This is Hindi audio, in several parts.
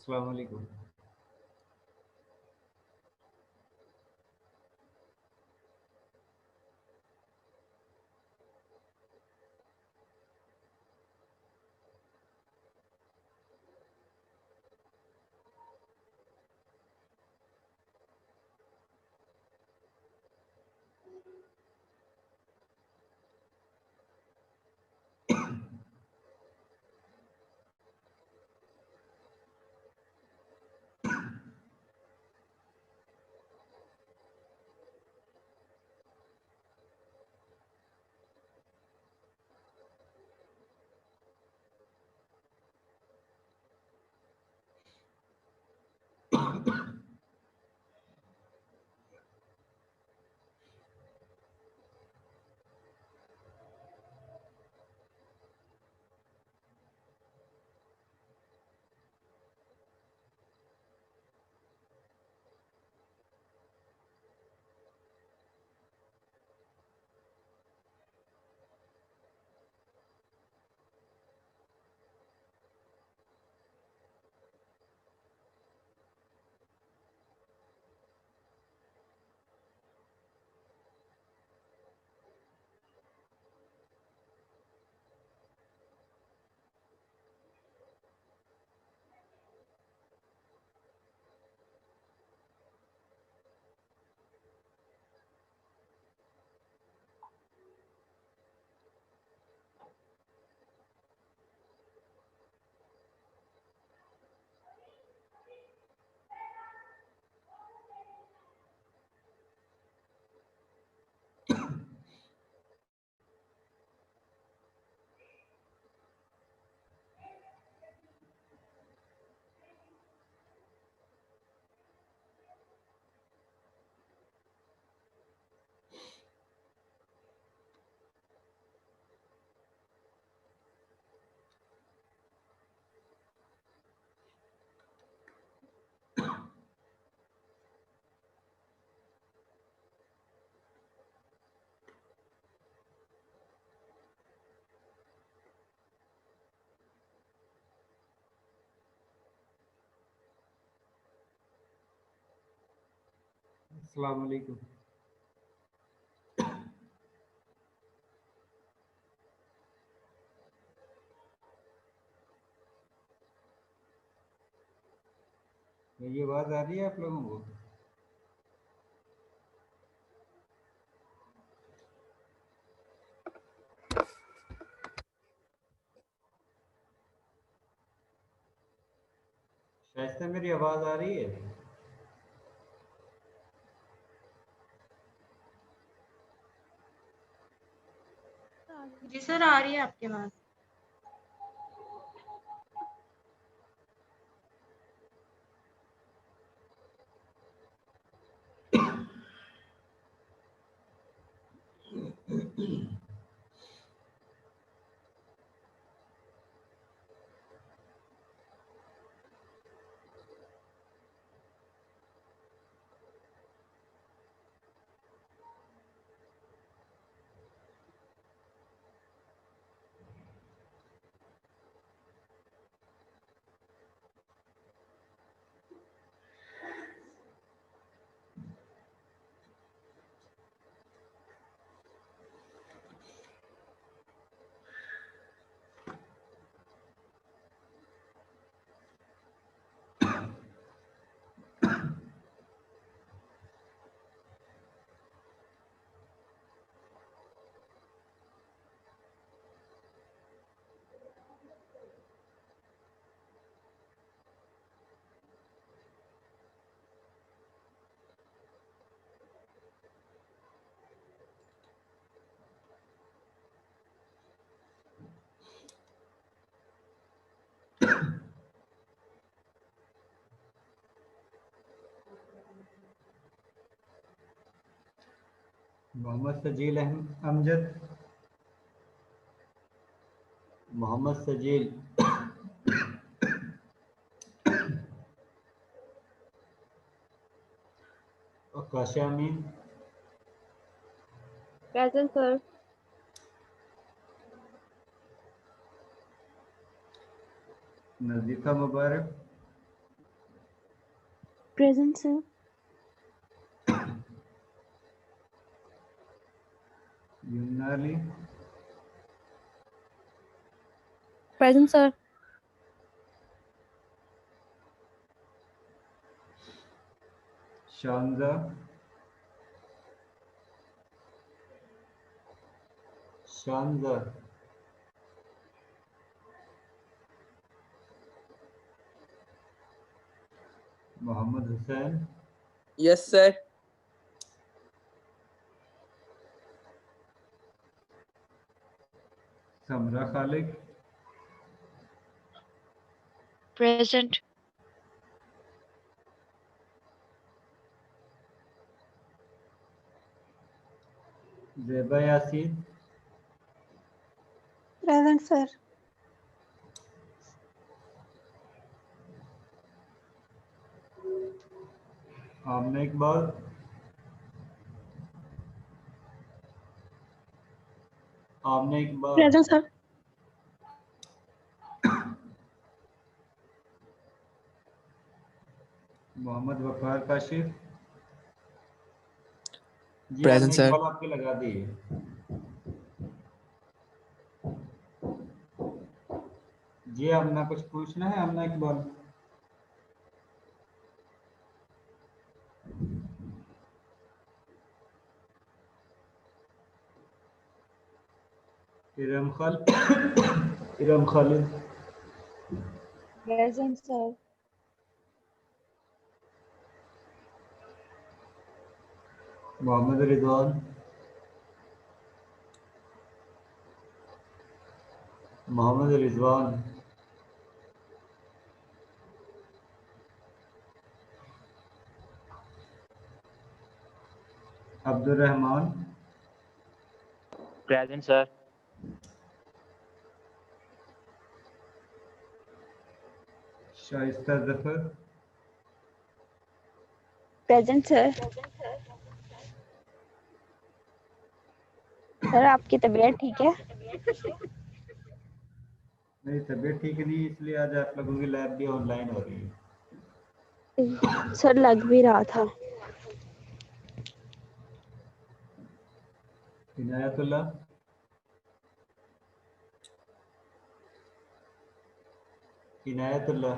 अस्सलाम वालेकुम। अस्सलाम वालेकुम। मेरी आवाज आ रही है आप लोगों को? शायद से मेरी आवाज आ रही है। जी सर, आ रही है आपके पास। मोहम्मद सजील अमजद। मोहम्मद सजील। काशा अमीन। Present, sir. नजीफा मुबारक। Present, sir. Yamuna Ali. Present, sir. Shanza. Shanza. Mohammad Hussain. Yes, sir. समरा खालिक। Present. Zeba Yasin. Present, sir. आमना इकबाल। आमना इकबाल। Present, sir. मोहम्मद वकार काशिफ। जी Present, आपने sir. इकबाल आपके लगा दिए। जी आपने कुछ पूछना है Aamna Iqbal? Iram Iram Khalid. Present, sir. Mohammad Rizwan. Mohammad Rizwan. Abdul Rehman. Present, sir. Shaista Zafar. Present, sir. Sir आपकी तबीयत ठीक है? मेरी तबीयत ठीक नहीं, इसलिए आज आप लोगों की लैब भी ऑनलाइन हो रही है। सर लग भी रहा था। Inayatullah. Inayatullah.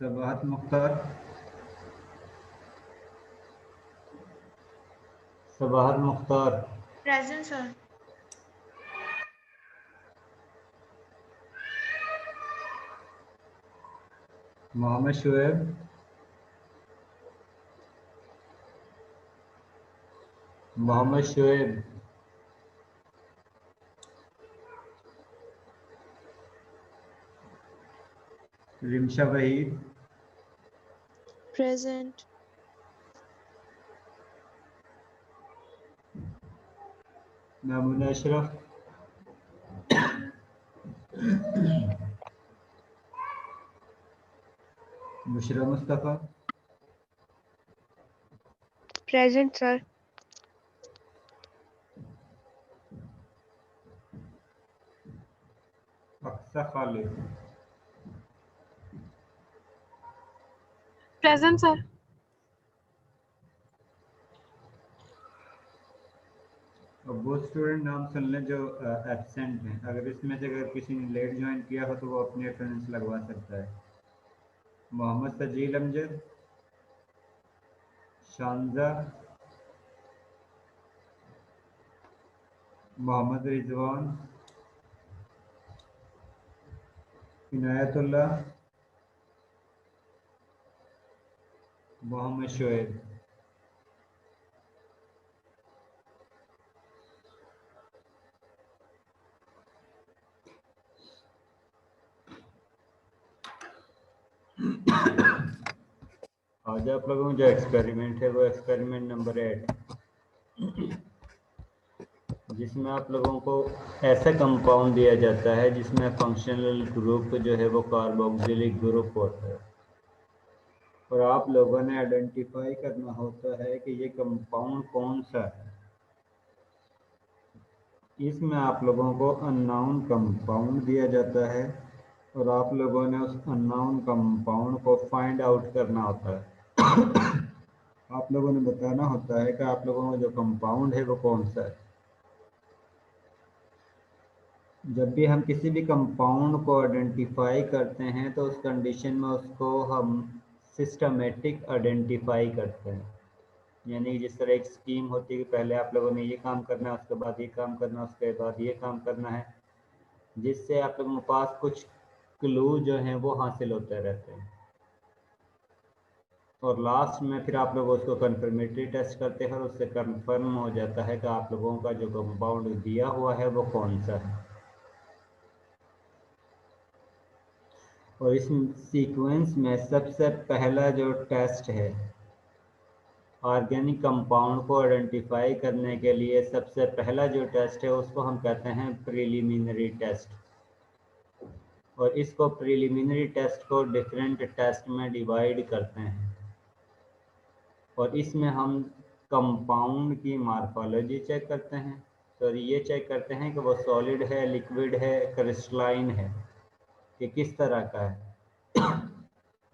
Sabahat Mukhtar, Sabahat Mukhtar, present sir. Mohammad Shoaib, Mohammad Shoaib, Rimsha Waheed, Present. Mamoona Ashraf, Bushra Mustafa, Present, sir. Aqsa Khalid, Present, sir. और वो स्टूडेंट नाम सुन लें जो एब्सेंट हैं। अगर इसमें से अगर किसी ने लेट ज्वाइन किया हो तो वो अपनी अटेंडेंस लगवा सकता है। मोहम्मद सजील अमजद, शानजा, मोहम्मद रिजवान, इनायतुल्लाह, मोहम्मद शोएब। आज आप लोगों का जो एक्सपेरिमेंट है वो एक्सपेरिमेंट नंबर 8, जिसमें आप लोगों को ऐसा कंपाउंड दिया जाता है जिसमें फंक्शनल ग्रुप जो है वो कार्बोक्सिलिक ग्रुप होता है, और आप लोगों ने आइडेंटिफाई करना होता है कि ये कंपाउंड कौन सा है। इसमें आप लोगों को अननोन कंपाउंड दिया जाता है और आप लोगों ने उस अननोन कंपाउंड को फाइंड आउट करना होता है। आप लोगों ने बताना होता है कि आप लोगों का जो कंपाउंड है वो कौन सा है। जब भी हम किसी भी कंपाउंड को आइडेंटिफाई करते हैं तो उस कंडीशन में उसको हम सिस्टमेटिक आइडेंटिफाई करते हैं, यानी जिस तरह एक स्कीम होती है कि पहले आप लोगों ने ये काम करना है, उसके बाद ये काम करना है, उसके बाद ये काम करना है, जिससे आप लोगों के पास कुछ क्लू जो हैं वो हासिल होते रहते हैं, और लास्ट में फिर आप लोग उसको कन्फर्मेटरी टेस्ट करते हैं और उससे कन्फर्म हो जाता है कि आप लोगों का जो कंपाउंड दिया हुआ है वो कौन सा है। और इस सीक्वेंस में सबसे पहला जो टेस्ट है ऑर्गेनिक कंपाउंड को आइडेंटिफाई करने के लिए, सबसे पहला जो टेस्ट है उसको हम कहते हैं प्रिलिमिनरी टेस्ट, और इसको प्रिलिमिनरी टेस्ट को डिफरेंट टेस्ट में डिवाइड करते हैं, और इसमें हम कंपाउंड की मॉर्फोलॉजी चेक करते हैं। तो ये चेक करते हैं कि वो सॉलिड है, लिक्विड है, क्रिस्टलाइन है, कि किस तरह का है।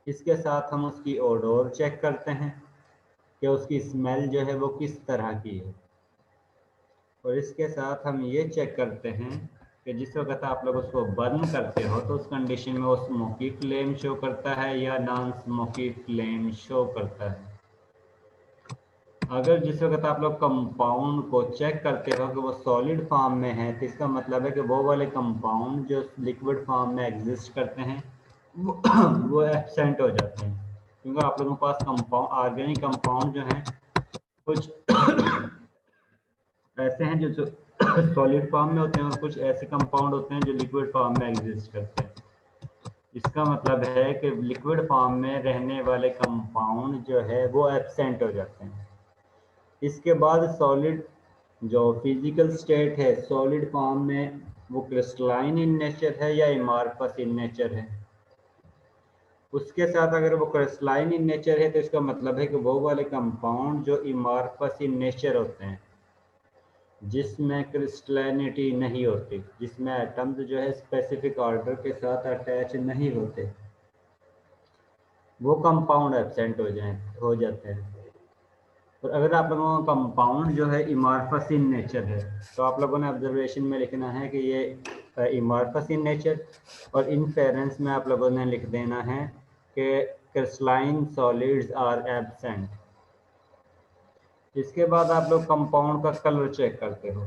इसके साथ हम उसकी ओडोर चेक करते हैं कि उसकी स्मेल जो है वो किस तरह की है, और इसके साथ हम ये चेक करते हैं कि जिस वक्त आप लोग उसको बर्न करते हो तो उस कंडीशन में वो स्मोकी फ्लेम शो करता है या नॉन स्मोकी फ्लेम शो करता है। अगर जिस वक्त आप लोग कंपाउंड को चेक करते हो कि वो सॉलिड फॉर्म में है तो इसका मतलब है कि वो वाले कंपाउंड जो लिक्विड फॉर्म में एग्जिस्ट करते हैं वो एब्सेंट हो जाते हैं, क्योंकि आप लोगों के पास कंपाउंड ऑर्गेनिक कंपाउंड जो हैं कुछ ऐसे हैं जो सॉलिड फॉर्म में होते हैं और कुछ ऐसे कंपाउंड होते हैं जो लिक्विड फॉर्म में एग्जिस्ट करते हैं। इसका मतलब है कि लिक्विड फॉर्म में रहने वाले कंपाउंड जो है वो एब्सेंट हो जाते हैं। इसके बाद सॉलिड जो फिजिकल स्टेट है सॉलिड फॉर्म में, वो क्रिस्टलाइन इन नेचर है या अमॉर्फस इन नेचर है। उसके साथ अगर वो क्रिस्टलाइन इन नेचर है तो इसका मतलब है कि वो वाले कंपाउंड जो अमॉर्फस इन नेचर होते हैं, जिसमें क्रिस्टलिनिटी नहीं होती, जिसमें एटम्स जो है स्पेसिफिक ऑर्डर के साथ अटैच नहीं होते, वो कंपाउंड एब्सेंट हो जाते हैं। और अगर आप लोगों का कंपाउंड जो है अमॉर्फस इन नेचर है तो आप लोगों ने ऑब्जर्वेशन में लिखना है कि ये अमॉर्फस इन नेचर, और इनफेरेंस में आप लोगों ने लिख देना है कि क्रिस्टलाइन सॉलिड्स आर एब्सेंट। इसके बाद आप लोग कंपाउंड का कलर चेक करते हो।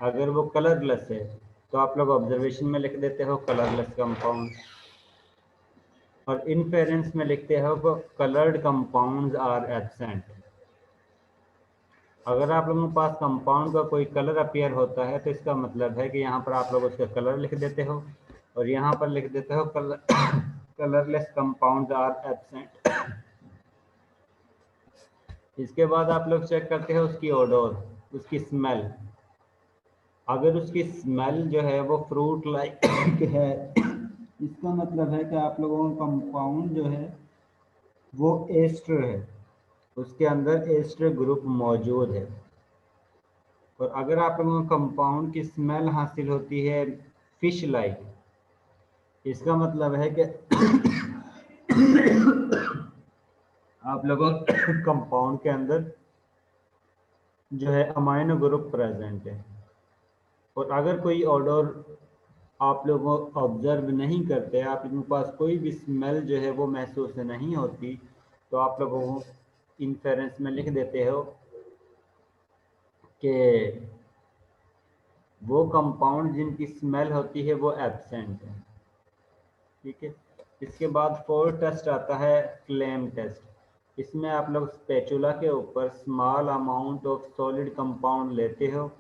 अगर वो कलरलेस है तो आप लोग ऑब्जर्वेशन में लिख देते हो कलरलेस कंपाउंड, और इनफेरेंस में लिखते हो कलर्ड कंपाउंड्स आर एब्सेंट। अगर आप लोगों के पास कंपाउंड का कोई कलर अपीयर होता है तो इसका मतलब है कि यहाँ पर आप लोग उसका कलर लिख देते हो, और यहाँ पर लिख देते हो कलरलेस कंपाउंड्स आर एब्सेंट। इसके बाद आप लोग चेक करते हो उसकी ओडोर, उसकी स्मेल। अगर उसकी स्मेल जो है वो फ्रूट लाइक है, इसका मतलब है कि आप लोगों का कंपाउंड जो है वो एस्टर है, उसके अंदर एस्टर ग्रुप मौजूद है। और अगर आप लोगों को कंपाउंड की स्मेल हासिल होती है फिश लाइक, इसका मतलब है कि आप लोगों कंपाउंड के अंदर जो है अमाइनो ग्रुप प्रेजेंट है। और अगर कोई ऑर्डर आप लोग ऑब्जर्व नहीं करते, आप लोगों के पास कोई भी स्मेल जो है वो महसूस नहीं होती, तो आप लोगों को इन्फेरेंस में लिख देते हो कि वो कंपाउंड जिनकी स्मेल होती है वो एब्सेंट है। ठीक है। इसके बाद फोर्थ टेस्ट आता है फ्लेम टेस्ट। इसमें आप लोग स्पैचुला के ऊपर small amount of solid compound लेते हो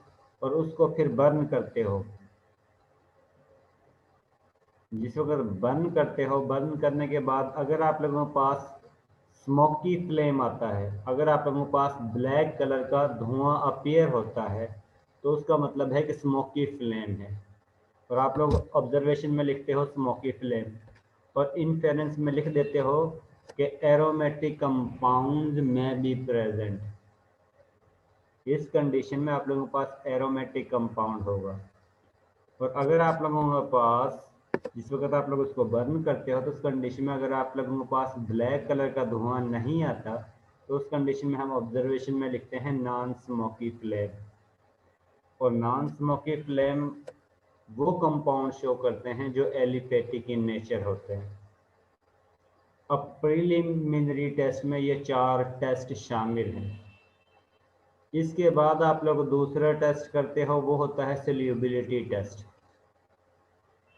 और उसको फिर बर्न करते हो। जिस वक्त बर्न करते हो, बर्न करने के बाद अगर आप लोगों के पास स्मोकी फ्लेम आता है, अगर आप लोगों के पास ब्लैक कलर का धुआं अपीयर होता है, तो उसका मतलब है कि स्मोकी फ्लेम है, और आप लोग ऑब्जर्वेशन में लिखते हो स्मोकी फ्लेम, और इनफेरेंस में लिख देते हो कि एरोमेटिक कंपाउंड में बी प्रेजेंट। इस कंडीशन में आप लोगों के पास एरोमेटिक कंपाउंड होगा। और अगर आप लोगों के पास जिस वक्त आप लोग उसको बर्न करते हो तो उस कंडीशन में अगर आप लोगों के पास ब्लैक कलर का धुआं नहीं आता, तो उस कंडीशन में हम ऑब्जर्वेशन में लिखते हैं नॉन स्मोकी फ्लेम। और नॉन स्मोकी फ्लेम वो कंपाउंड शो करते हैं जो एलिफेटिक इन नेचर होते हैं। अब प्रीलिमिनरी टेस्ट में ये 4 टेस्ट शामिल हैं। इसके बाद आप लोग दूसरा टेस्ट करते हो, वो होता है सॉल्युबिलिटी टेस्ट।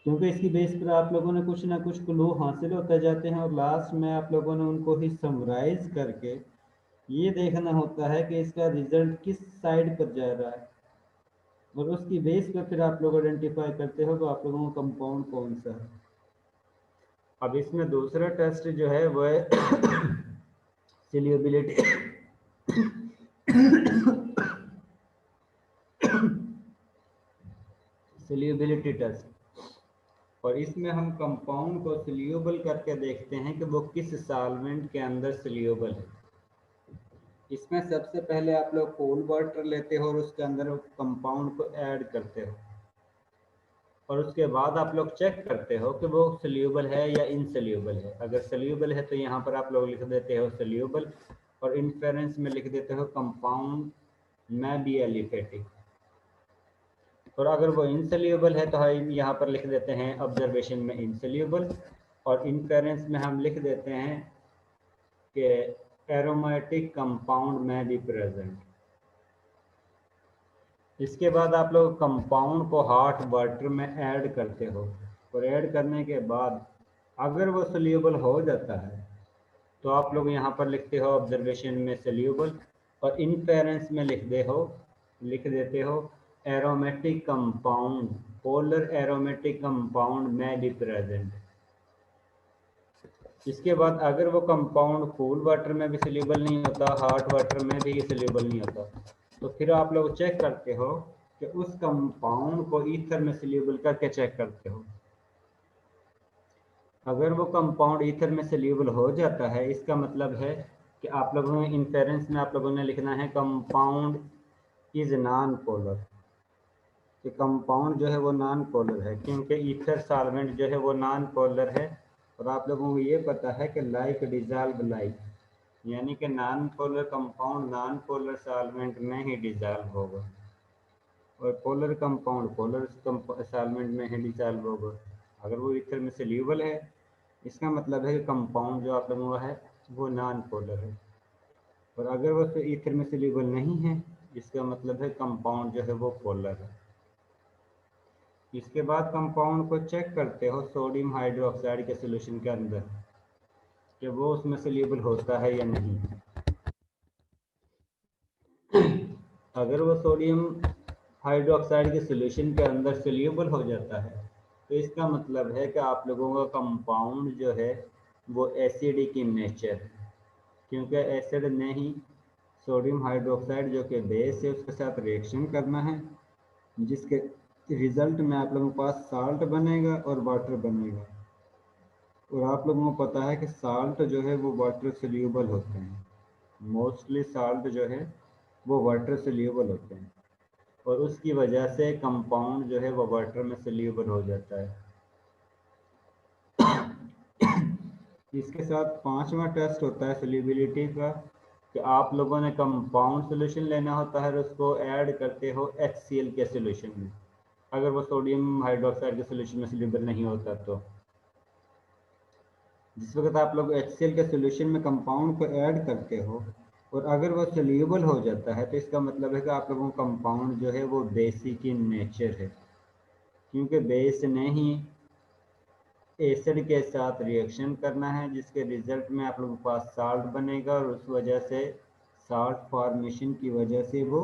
क्योंकि इसकी बेस पर आप लोगों ने कुछ ना कुछ क्लू हासिल होते जाते हैं, और लास्ट में आप लोगों ने उनको ही समराइज करके ये देखना होता है कि इसका रिजल्ट किस साइड पर जा रहा है, और उसकी बेस पर फिर आप लोग आइडेंटिफाई करते हो कि आप लोगों का कंपाउंड कौन सा है। अब इसमें दूसरा टेस्ट जो है वो है सॉल्युबिलिटी सॉल्युबिलिटी टेस्ट। और इसमें हम कंपाउंड को सॉल्यूबल करके देखते हैं कि वो किस सॉल्वेंट के अंदर सॉल्यूबल है। इसमें सबसे पहले आप लोग कोल्ड वाटर लेते हो और उसके अंदर कंपाउंड को ऐड करते हो, और उसके बाद आप लोग चेक करते हो कि वो सॉल्यूबल है या इनसॉल्यूबल है। अगर सॉल्यूबल है तो यहाँ पर आप लोग लिख देते हो सॉल्यूबल, और इनफेरेंस में लिख देते हो कंपाउंड में बी एलिफेटिक। और अगर वो इनसॉल्यूबल है तो हम यहाँ पर लिख देते हैं ऑब्जर्वेशन में इनसॉल्यूबल, और इनफेरेंस में हम लिख देते हैं कि एरोमेटिक कंपाउंड में बी प्रेजेंट। इसके बाद आप लोग कंपाउंड को हॉट वाटर में ऐड करते हो, और ऐड करने के बाद अगर वो सॉल्यूबल हो जाता है तो आप लोग यहाँ पर लिखते हो ऑब्जर्वेशन में सॉल्यूबल, और इनफेरेंस में लिख देते हो aromatic compound, polar aromatic compound में बी प्रेजेंट। इसके बाद अगर वो कंपाउंड कूल वाटर में भी सॉल्यूबल नहीं होता, हॉट वाटर में भी सॉल्यूबल नहीं होता, तो फिर आप लोग चेक करते हो कि उस कंपाउंड को ईथर में सॉल्यूबल करके चेक करते हो। अगर वो कंपाउंड ईथर में सॉल्यूबल हो जाता है, इसका मतलब है कि आप लोगों ने इनफेरेंस में आप लोगों ने लिखना है कंपाउंड इज नॉन पोलर। कि कंपाउंड जो है वो नॉन पोलर है, क्योंकि ईथर सॉल्वेंट जो है वो नॉन पोलर है। और आप लोगों को ये पता है कि लाइक डिजॉल्व लाइक, यानी कि non polar compound non polar solvent में ही डिजॉल्व होगा, और पोलर कंपाउंड पोलर सॉल्वेंट में ही डिजॉल्व होगा। अगर वो ईथर में सॉल्यूबल है इसका मतलब है कि कंपाउंड जो आप लोगों का है वो नॉन पोलर है। और अगर वो ईथर में सोल्यूबल नहीं है, इसका मतलब है कंपाउंड जो है वो पोलर है। इसके बाद कंपाउंड को चेक करते हो सोडियम हाइड्रोक्साइड के सोल्यूशन के अंदर कि वो उसमें सोल्यूबल होता है या नहीं। अगर वो सोडियम हाइड्रोक्साइड के सोल्यूशन के अंदर सोल्यूबल हो जाता है तो इसका मतलब है कि आप लोगों का कंपाउंड जो है वो एसिडिक इन नेचर है, क्योंकि एसिड ने ही सोडियम हाइड्रोक्साइड जो कि बेस है उसके साथ रिएक्शन करना है, जिसके रिजल्ट में आप लोगों के पास साल्ट बनेगा और वाटर बनेगा। और आप लोगों को पता है कि साल्ट जो है वो वाटर सोल्यूबल होते हैं, मोस्टली साल्ट जो है वो वाटर सोल्यूबल होते हैं, और उसकी वजह से कंपाउंड जो है वो वाटर में सोल्यूबल हो जाता है। इसके साथ पांचवा टेस्ट होता है सोल्यूबिलिटी का, कि आप लोगों ने कंपाउंड सोल्यूशन लेना होता है और उसको ऐड करते हो HCl के सोल्यूशन में, अगर वो सोडियम हाइड्रोक्साइड के सोल्यूशन में सोल्यूबल नहीं होता तो। जिस वक्त आप लोग HCl के सोल्यूशन में कंपाउंड को ऐड करते हो और अगर वो सोल्यूबल हो जाता है तो इसका मतलब है कि आप लोगों का कंपाउंड जो है वो बेसिक इन नेचर है, क्योंकि बेस ने ही एसिड के साथ रिएक्शन करना है, जिसके रिजल्ट में आप लोगों के पास साल्ट बनेगा और उस वजह से साल्ट फॉर्मेशन की वजह से वो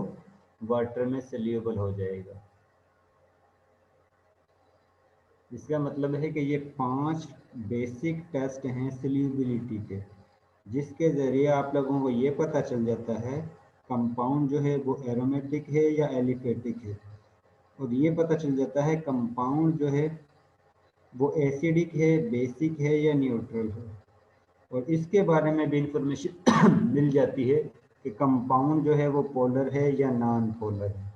वाटर में सोल्यूबल हो जाएगा। इसका मतलब है कि ये 5 बेसिक टेस्ट हैं सोल्यूबिलिटी के, जिसके ज़रिए आप लोगों को ये पता चल जाता है कंपाउंड जो है वो एरोमेटिक है या एलिफेटिक है, और ये पता चल जाता है कंपाउंड जो है वो एसिडिक है, बेसिक है या न्यूट्रल है। और इसके बारे में भी इंफॉर्मेशन मिल जाती है कि कंपाउंड जो है वो पोलर है या नॉन पोलर है।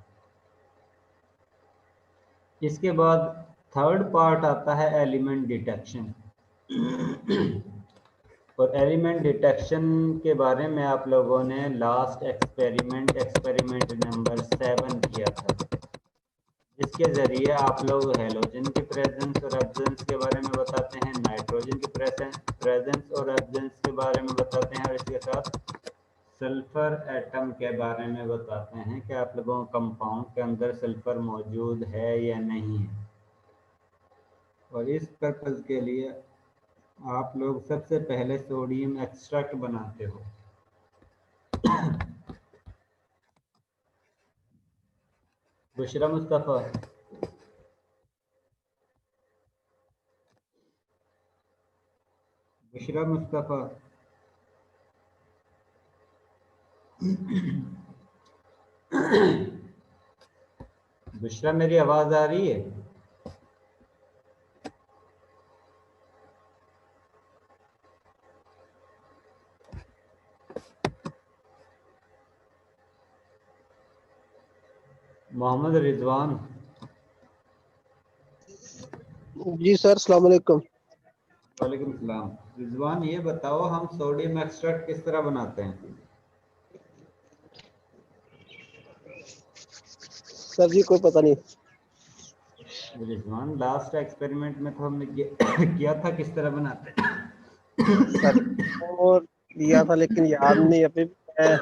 इसके बाद थर्ड पार्ट आता है एलिमेंट डिटेक्शन। और एलिमेंट डिटेक्शन के बारे में आप लोगों ने लास्ट एक्सपेरिमेंट नंबर 7 किया था, जिसके ज़रिए आप लोग हेलोजन की प्रेजेंस और एब्सेंस के बारे में बताते हैं, नाइट्रोजन की प्रेजेंस और एब्सेंस के बारे में बताते हैं, और इसके साथ सल्फर एटम के बारे में बताते हैं कि आप लोगों को कंपाउंड के अंदर सल्फर मौजूद है या नहीं है। और इस पर्पज़ के लिए आप लोग सबसे पहले सोडियम एक्सट्रैक्ट बनाते हो। बुशरा मुस्तफ़ा, बुशरा मुस्तफ़ा, बुशरा मेरी आवाज़ आ रही है? मोहम्मद रिजवान। जी सर, अस्सलाम वालेकुम। वालेकुम सलाम। रिजवान, ये बताओ हम सोडियम एक्सट्रैक्ट किस तरह बनाते हैं? सर जी कोई पता नहीं। रिजवान, लास्ट एक्सपेरिमेंट में तो हमने किया था किस तरह बनाते हैं। सर और दिया था लेकिन याद नहीं, अभी मैं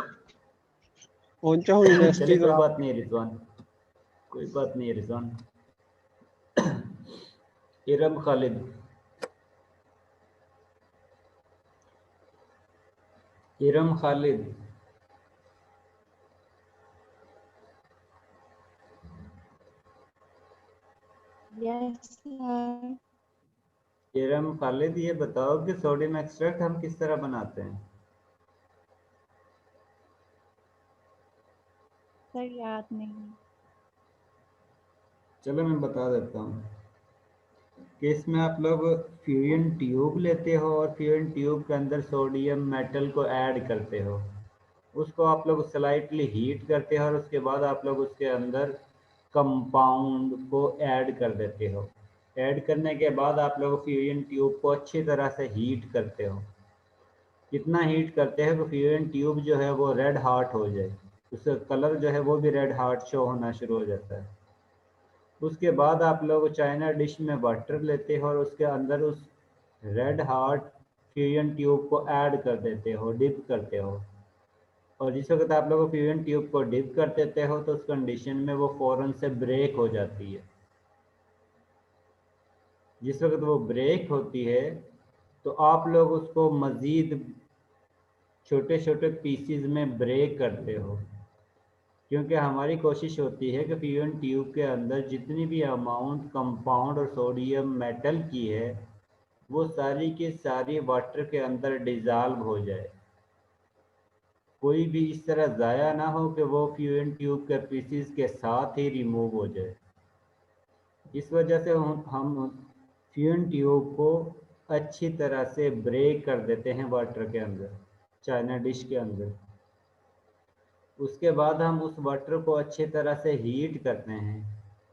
पहुंचा हूँ चले, यूनिवर्सिटी कोई तो। बात नहीं है रिजवान, कोई बात नहीं है रिजवान। Iram Khalid, Iram Khalid, yes sir. इरम खालिद, ये बताओ कि सोडियम एक्सट्रैक्ट हम किस तरह बनाते हैं? सर याद नहीं। चलो मैं बता देता हूँ कि इसमें आप लोग फ्यूजन ट्यूब लेते हो और फ्यूजन ट्यूब के अंदर सोडियम मेटल को ऐड करते हो, उसको आप लोग स्लाइटली हीट करते हो और उसके बाद आप लोग उसके अंदर कंपाउंड को ऐड कर देते हो। ऐड करने के बाद आप लोग फ्यूजन ट्यूब को अच्छी तरह से हीट करते हो, कितना हीट करते हैं कि फ्यूजन ट्यूब जो है वो रेड हार्ट हो जाए, उसका कलर जो है वो भी रेड हार्ट शो होना शुरू हो जाता है। उसके बाद आप लोग चाइना डिश में वाटर लेते हो और उसके अंदर उस रेड हार्ट फ्यूजन ट्यूब को ऐड कर देते हो, डिप करते हो, और जिस वक्त आप लोग फ्यूजन ट्यूब को डिप कर देते हो तो उस कंडीशन में वो फ़ौरन से ब्रेक हो जाती है। जिस वक्त वो ब्रेक होती है तो आप लोग उसको मज़ीद छोटे छोटे पीसीज में ब्रेक करते हो, क्योंकि हमारी कोशिश होती है कि फ्यूजन ट्यूब के अंदर जितनी भी अमाउंट कंपाउंड और सोडियम मेटल की है वो सारी की सारी वाटर के अंदर डिज़ाल्व हो जाए, कोई भी इस तरह ज़ाया ना हो कि वो फ्यूजन ट्यूब के पीसीज के साथ ही रिमूव हो जाए। इस वजह से हम फ्यूजन ट्यूब को अच्छी तरह से ब्रेक कर देते हैं वाटर के अंदर, चाइना डिश के अंदर। उसके बाद हम उस वाटर को अच्छी तरह से हीट करते हैं,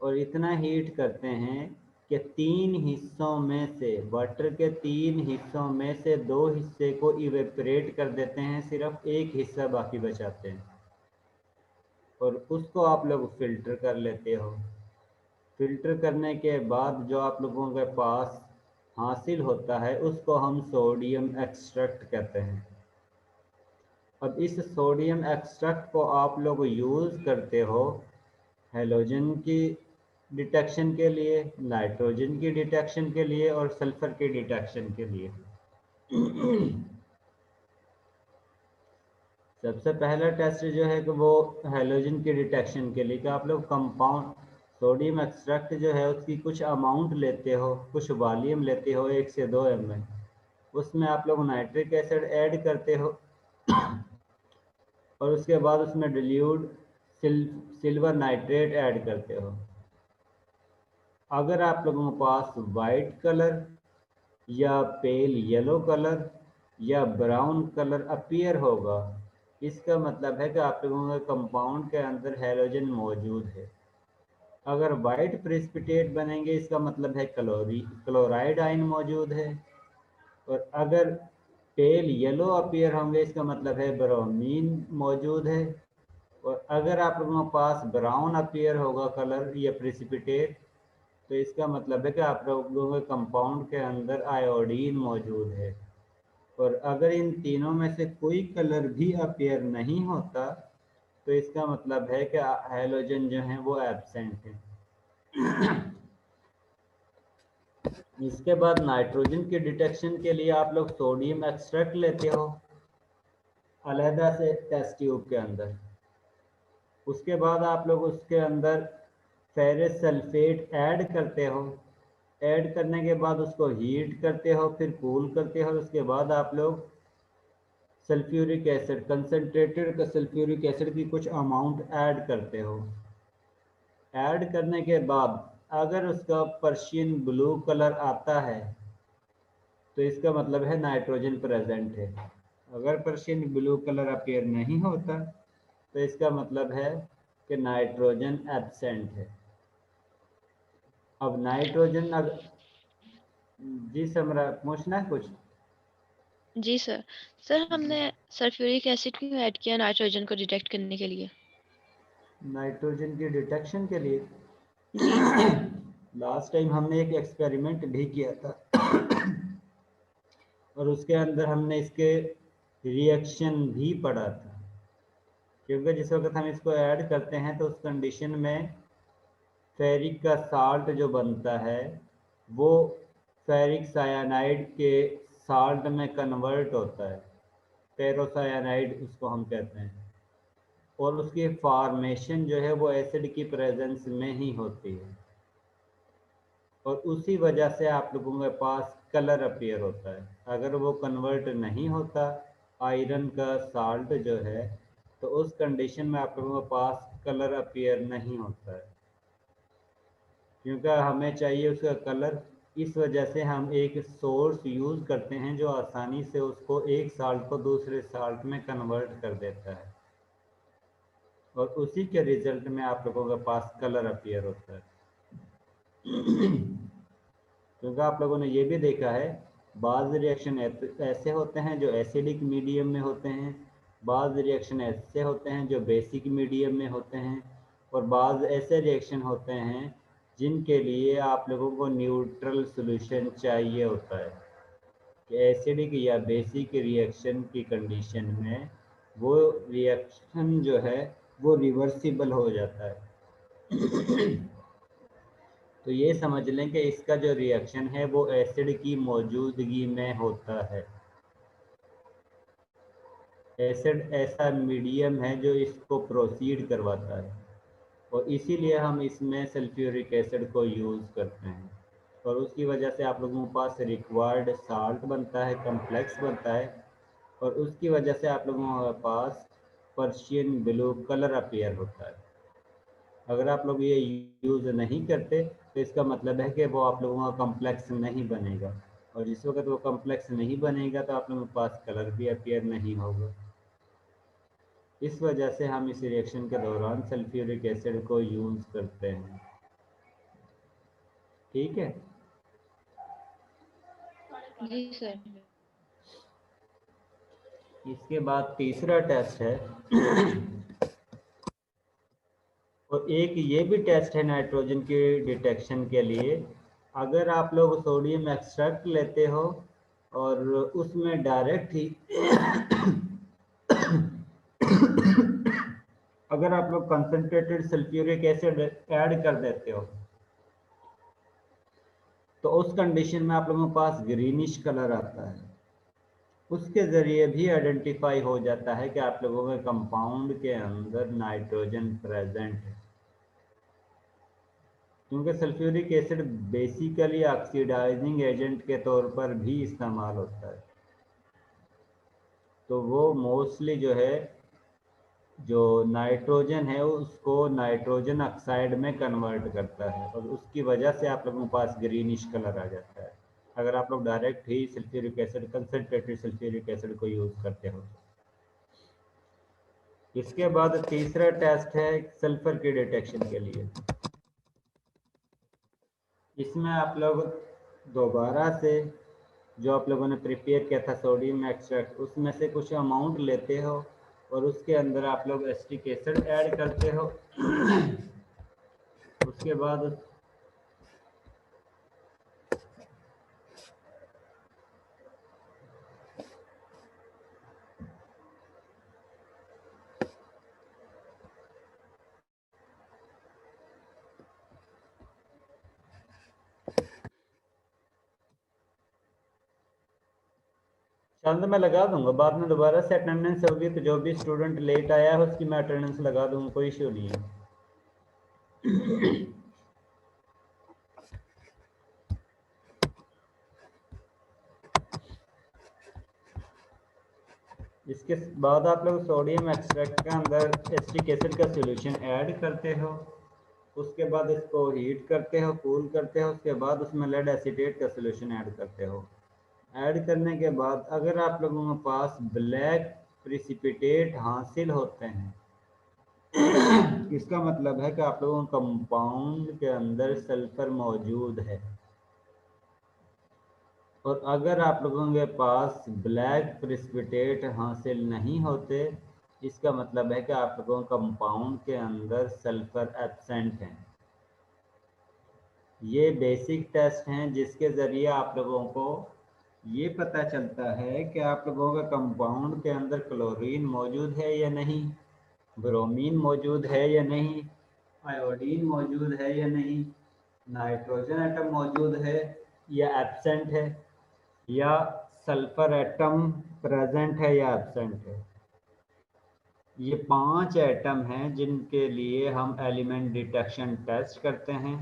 और इतना हीट करते हैं कि 3 हिस्सों में से, वाटर के 3 हिस्सों में से 2 हिस्से को इवेपरेट कर देते हैं, सिर्फ एक हिस्सा बाकी बचाते हैं, और उसको आप लोग फ़िल्टर कर लेते हो। फ़िल्टर करने के बाद जो आप लोगों के पास हासिल होता है उसको हम सोडियम एक्सट्रैक्ट कहते हैं। अब इस सोडियम एक्सट्रैक्ट को आप लोग यूज़ करते हो हैलोजन की डिटेक्शन के लिए, नाइट्रोजन की डिटेक्शन के लिए और सल्फ़र की डिटेक्शन के लिए। सबसे पहला टेस्ट जो है कि वो हैलोजन की डिटेक्शन के लिए, कि आप लोग कंपाउंड सोडियम एक्सट्रैक्ट जो है उसकी कुछ अमाउंट लेते हो, कुछ वॉल्यूम लेते हो 1 से 2 ml, उसमें आप लोग नाइट्रिक एसिड ऐड करते हो और उसके बाद उसमें डिल्यूट सिल्वर नाइट्रेट ऐड करते हो। अगर आप लोगों के पास वाइट कलर या पेल येलो कलर या ब्राउन कलर अपीयर होगा, इसका मतलब है कि आप लोगों के कंपाउंड के अंदर हैलोजन मौजूद है। अगर वाइट प्रेसिपिटेट बनेंगे इसका मतलब है क्लोराइड आयन मौजूद है, और अगर पेल येलो अपीयर होंगे इसका मतलब है ब्रोमीन मौजूद है, और अगर आप लोगों के पास ब्राउन अपीयर होगा कलर या प्रेसिपिटेट तो इसका मतलब है कि आप लोगों के कंपाउंड के अंदर आयोडीन मौजूद है, और अगर इन तीनों में से कोई कलर भी अपीयर नहीं होता तो इसका मतलब है कि हैलोजन जो है वो एब्सेंट है। इसके बाद नाइट्रोजन की डिटेक्शन के लिए आप लोग सोडियम एक्सट्रैक्ट लेते हो अलहदा से टेस्ट ट्यूब के अंदर। उसके बाद आप लोग उसके अंदर फेरस सल्फेट ऐड करते हो। ऐड करने के बाद उसको हीट करते हो, फिर कूल करते हो, उसके बाद आप लोग sulphuric acid, concentrated sulphuric acid की कुछ अमाउंट ऐड करते हो। ऐड करने के बाद अगर उसका पर्शियन ब्लू कलर आता है तो इसका मतलब है नाइट्रोजन प्रेजेंट है। अगर पर्शियन ब्लू कलर अपीयर नहीं होता तो इसका मतलब है कि नाइट्रोजन एब्सेंट है। अब नाइट्रोजन जी समरा पूछना है कुछ? जी सर। सर हमने सल्फ्यूरिक एसिड क्यों ऐड किया नाइट्रोजन को डिटेक्ट करने के लिए? नाइट्रोजन की डिटेक्शन के लिए जी। लास्ट टाइम हमने एक एक्सपेरिमेंट भी किया था और उसके अंदर हमने इसके रिएक्शन भी पढ़ा था, क्योंकि जिस वक्त हम इसको ऐड करते हैं तो उस कंडीशन में फेरिक का साल्ट जो बनता है वो फेरिक सायानाइड के साल्ट में कन्वर्ट होता है, फेरोसायानाइड उसको हम कहते हैं, और उसकी फॉर्मेशन जो है वो एसिड की प्रेजेंस में ही होती है, और उसी वजह से आप लोगों के पास कलर अपीयर होता है। अगर वो कन्वर्ट नहीं होता आयरन का साल्ट जो है तो उस कंडीशन में आप लोगों के पास कलर अपीयर नहीं होता है, क्योंकि हमें चाहिए उसका कलर। इस वजह से हम एक सोर्स यूज़ करते हैं जो आसानी से उसको एक साल्ट को दूसरे साल्ट में कन्वर्ट कर देता है, और उसी के रिजल्ट में आप लोगों के पास कलर अपीयर होता है। क्योंकि आप लोगों ने ये भी देखा है बाज़ रिएक्शन ऐसे होते हैं जो एसिडिक मीडियम में होते हैं, बाज़ रिएक्शन ऐसे होते हैं जो बेसिक मीडियम में होते हैं, और बाज़ ऐसे रिएक्शन होते हैं जिनके लिए आप लोगों को न्यूट्रल सॉल्यूशन चाहिए होता है। कि एसिडिक या बेसिक रिएक्शन की कंडीशन में वो रिएक्शन जो है वो रिवर्सिबल हो जाता है। तो ये समझ लें कि इसका जो रिएक्शन है वो एसिड की मौजूदगी में होता है। एसिड ऐसा मीडियम है जो इसको प्रोसीड करवाता है और इसीलिए हम इसमें सल्फ्यूरिक एसिड को यूज़ करते हैं और उसकी वजह से आप लोगों के पास रिक्वायर्ड साल्ट बनता है, कम्प्लेक्स बनता है और उसकी वजह से आप लोगों के पास पर्शियन ब्लू कलर अपीयर होता है। अगर आप लोग ये यूज़ नहीं करते तो इसका मतलब है कि वो आप लोगों का कम्प्लेक्स नहीं बनेगा और जिस वक्त वो कम्प्लेक्स नहीं बनेगा तो आप लोगों के पास कलर भी अपीयर नहीं होगा। इस वजह से हम इस रिएक्शन के दौरान सल्फ्यूरिक एसिड को यूज़ करते हैं। ठीक है। जी सर। इसके बाद तीसरा टेस्ट है और एक ये भी टेस्ट है नाइट्रोजन की डिटेक्शन के लिए। अगर आप लोग सोडियम एक्सट्रैक्ट लेते हो और उसमें डायरेक्ट ही अगर आप लोग कंसंट्रेटेड सल्फ्यूरिक एसिड ऐड कर देते हो तो उस कंडीशन में आप लोगों के पास ग्रीनिश कलर आता है। उसके ज़रिए भी आइडेंटिफाई हो जाता है कि आप लोगों के कंपाउंड के अंदर नाइट्रोजन प्रेजेंट है, क्योंकि sulphuric acid basically oxidising agent के तौर पर भी इस्तेमाल होता है। तो वो मोस्टली जो है जो नाइट्रोजन है उसको नाइट्रोजन ऑक्साइड में कन्वर्ट करता है और उसकी वजह से आप लोगों के पास ग्रीनिश कलर आ जाता है अगर आप लोग डायरेक्ट ही sulphuric acid concentrated sulphuric acid को यूज़ करते हो। इसके बाद तीसरा टेस्ट है सल्फर की डिटेक्शन के लिए। इसमें आप लोग दोबारा से जो आप लोगों ने प्रिपेयर किया था सोडियम एक्सट्रैक्ट उसमें से कुछ अमाउंट लेते हो और उसके अंदर आप लोग एसिटिक एसिड ऐड करते हो। उसके बाद चंद मैं लगा दूंगा, बाद में दोबारा से अटेंडेंस होगी तो जो भी स्टूडेंट लेट आया है उसकी मैं अटेंडेंस लगा दूंगा, कोई इश्यू नहीं है। इसके बाद आप लोग सोडियम एक्सट्रैक्ट के अंदर एसिटिक एसिड का सॉल्यूशन ऐड करते हो। उसके बाद इसको हीट करते हो, कूल करते हो। उसके बाद उसमें लेड एसीटेट का सॉल्यूशन ऐड करते हो। ऐड करने के बाद अगर आप लोगों के पास ब्लैक प्रिसिपिटेट हासिल होते हैं इसका मतलब है कि आप लोगों के कंपाउंड के अंदर सल्फर मौजूद है। और अगर आप लोगों के पास ब्लैक प्रिसिपिटेट हासिल नहीं होते इसका मतलब है कि आप लोगों के कंपाउंड के अंदर सल्फर एब्सेंट है। ये बेसिक टेस्ट हैं जिसके ज़रिए आप लोगों को ये पता चलता है कि आप लोगों का कंपाउंड के अंदर क्लोरीन मौजूद है या नहीं, ब्रोमीन मौजूद है या नहीं, आयोडीन मौजूद है या नहीं, नाइट्रोजन एटम मौजूद है या एब्सेंट है, या सल्फर एटम प्रेजेंट है या एब्सेंट है। ये 5 एटम हैं जिनके लिए हम एलिमेंट डिटेक्शन टेस्ट करते हैं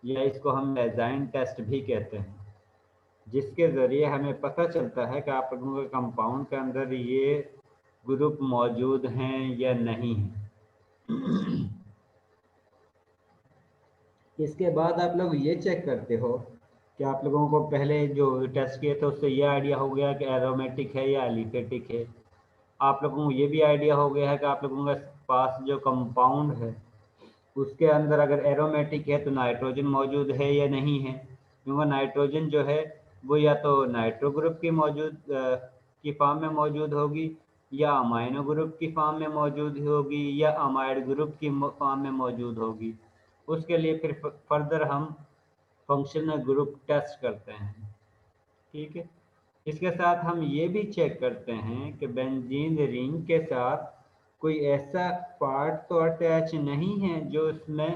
या इसको हम लेज़ाइन टेस्ट भी कहते हैं, जिसके ज़रिए हमें पता चलता है कि आप लोगों के कंपाउंड के अंदर ये ग्रुप मौजूद हैं या नहीं हैं। इसके बाद आप लोग ये चेक करते हो कि आप लोगों को पहले जो टेस्ट किए थे उससे ये आइडिया हो गया कि एरोमेटिक है या एलिफेटिक है। आप लोगों को ये भी आइडिया हो गया है कि आप लोगों के पास जो कंपाउंड है उसके अंदर अगर एरोमेटिक है तो नाइट्रोजन मौजूद है या नहीं है, क्योंकि नाइट्रोजन जो है वो या तो नाइट्रो ग्रुप की फॉर्म में मौजूद होगी या अमाइनो ग्रुप की फॉर्म में मौजूद होगी या अमाइड ग्रुप की फॉर्म में मौजूद होगी। उसके लिए फिर फर्दर हम फंक्शनल ग्रुप टेस्ट करते हैं। ठीक है। इसके साथ हम ये भी चेक करते हैं कि बेंजीन रिंग के साथ कोई ऐसा पार्ट तो अटैच नहीं है जो इसमें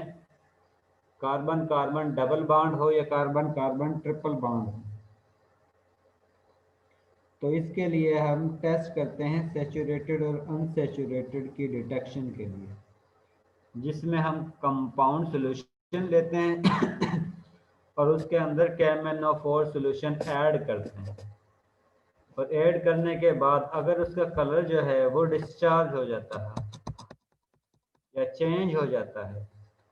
कार्बन कार्बन डबल बॉन्ड हो या कार्बन कार्बन ट्रिपल बॉन्ड हो। तो इसके लिए हम टेस्ट करते हैं सैचुरेटेड और अनसैचुरेटेड की डिटेक्शन के लिए, जिसमें हम कंपाउंड सॉल्यूशन लेते हैं और उसके अंदर KMnO4 सॉल्यूशन ऐड करते हैं। और ऐड करने के बाद अगर उसका कलर जो है वो डिस्चार्ज हो जाता है या चेंज हो जाता है,